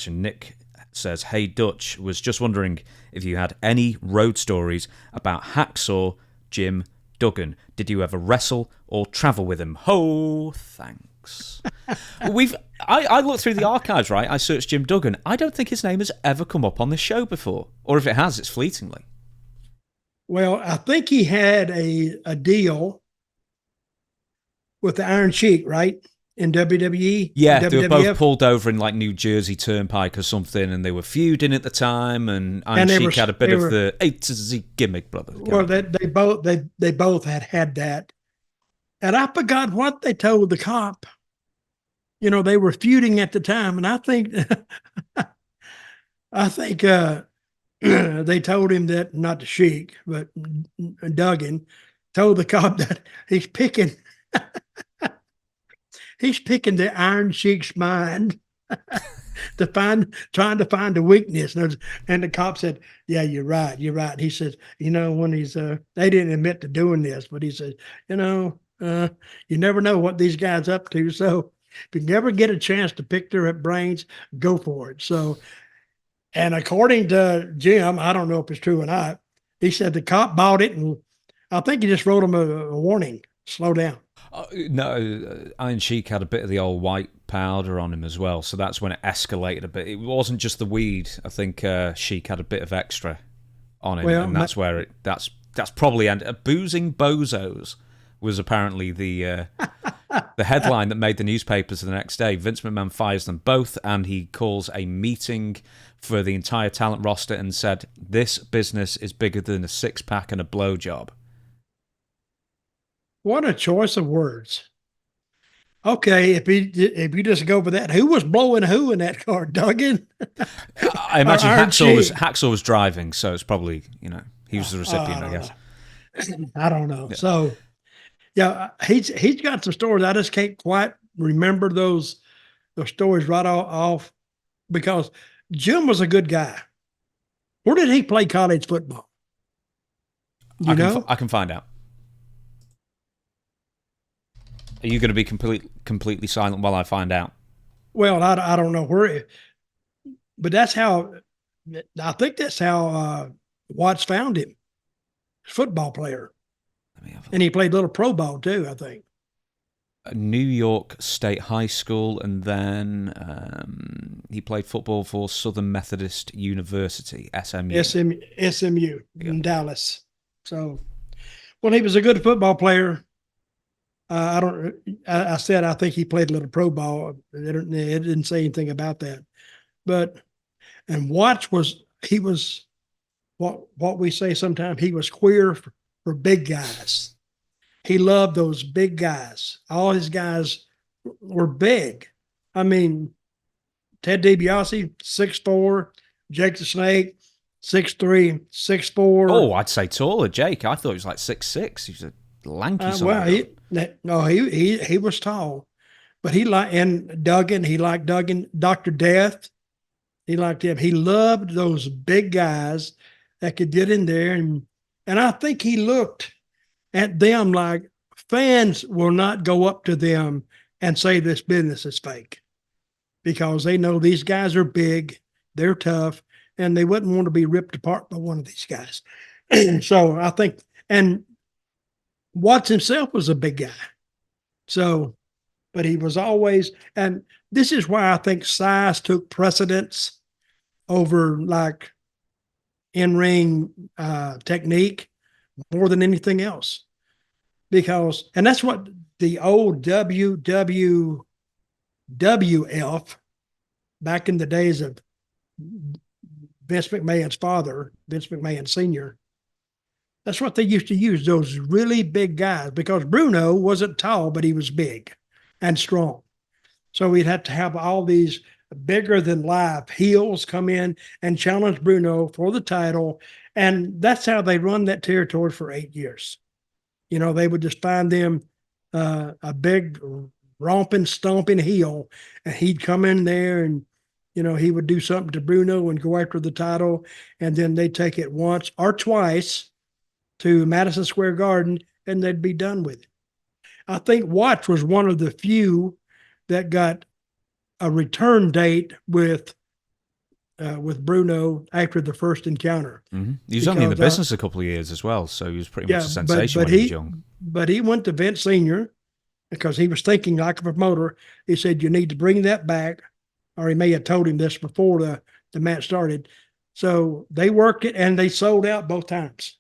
question. Nick says, "Hey Dutch, was just wondering if you had any road stories about Hacksaw Jim Duggan. Did you ever wrestle or travel with him? Ho, thanks." I looked through the archives, right? I searched Jim Duggan. I don't think his name has ever come up on this show before, or if it has, it's fleetingly. Well, I think he had a deal with the Iron Sheik, right? In WWE? Yeah, WWF? they were both pulled over in like New Jersey Turnpike or something, and they were feuding at the time, and Iron Sheik had a bit of the A to Z gimmick, brother. Well, they both had that. And I forgot what they told the cop. You know, they were feuding at the time, and I think they told him that, not the Sheik, but Duggan told the cop that he's picking the Iron Sheik's mind trying to find a weakness. And the cop said, "Yeah, you're right. You're right." He says, when they didn't admit to doing this, but he says, you never know what these guys up to. So if you never get a chance to pick their brains, go for it. So, and according to Jim, I don't know if it's true or not, he said the cop bought it, and I think he just wrote him a warning, slow down. No, Iron Sheik had a bit of the old white powder on him as well, so that's when it escalated a bit. It wasn't just the weed. I think Sheik had a bit of extra on him, and that's where that's probably boozing bozos was apparently the headline that made the newspapers the next day. Vince McMahon fires them both, and he calls a meeting for the entire talent roster and said, "This business is bigger than a six-pack and a blowjob." What a choice of words. Okay, if you just go for that, who was blowing who in that car? Duggan? I imagine Hacksaw was driving, so it's probably, he was the recipient, I guess. I don't know. Yeah. So, yeah, he's got some stories. I just can't quite remember those stories right off because Jim was a good guy. Where did he play college football? I can find out. Are you going to be completely silent while I find out? Well, I don't know where, but I think that's how Watts found him. Football player. And he played a little pro ball too, I think. New York State High School, and then he played football for Southern Methodist University, SMU. SMU in Dallas. So, well, he was a good football player. I said I think he played a little pro ball. It didn't say anything about that. And Watts was what we say sometimes, he was queer for big guys. He loved those big guys. All his guys were big. I mean, Ted DiBiase, 6'4", Jake the Snake, 6'3", 6'4". Oh, I'd say taller, Jake. I thought he was like 6'6". He was a lanky he was tall, but Duggan. He liked Duggan. Dr. Death, he liked him. He loved those big guys that could get in there, and I think he looked at them like fans will not go up to them and say this business is fake because they know these guys are big, they're tough, and they wouldn't want to be ripped apart by one of these guys. So I think, and Watts himself was a big guy. So, but he was always, and this is why I think size took precedence over like in-ring technique more than anything else. Because, and that's what the old WWF back in the days of Vince McMahon's father, Vince McMahon Sr., that's what they used to use, those really big guys, because Bruno wasn't tall, but he was big and strong. So we'd have to have all these bigger than life heels come in and challenge Bruno for the title. And that's how they run that territory for 8 years. They would just find them a big romping, stomping heel, and he'd come in there and, he would do something to Bruno and go after the title. And then they'd take it once or twice to Madison Square Garden, and they'd be done with it. I think Watts was one of the few that got a return date with with Bruno after the first encounter. Mm-hmm. He was only in the business a couple of years as well, so he was pretty much a sensation when he was young. But he went to Vince Sr. because he was thinking like a promoter. He said, you need to bring that back, or he may have told him this before the match started. So they worked it, and they sold out both times.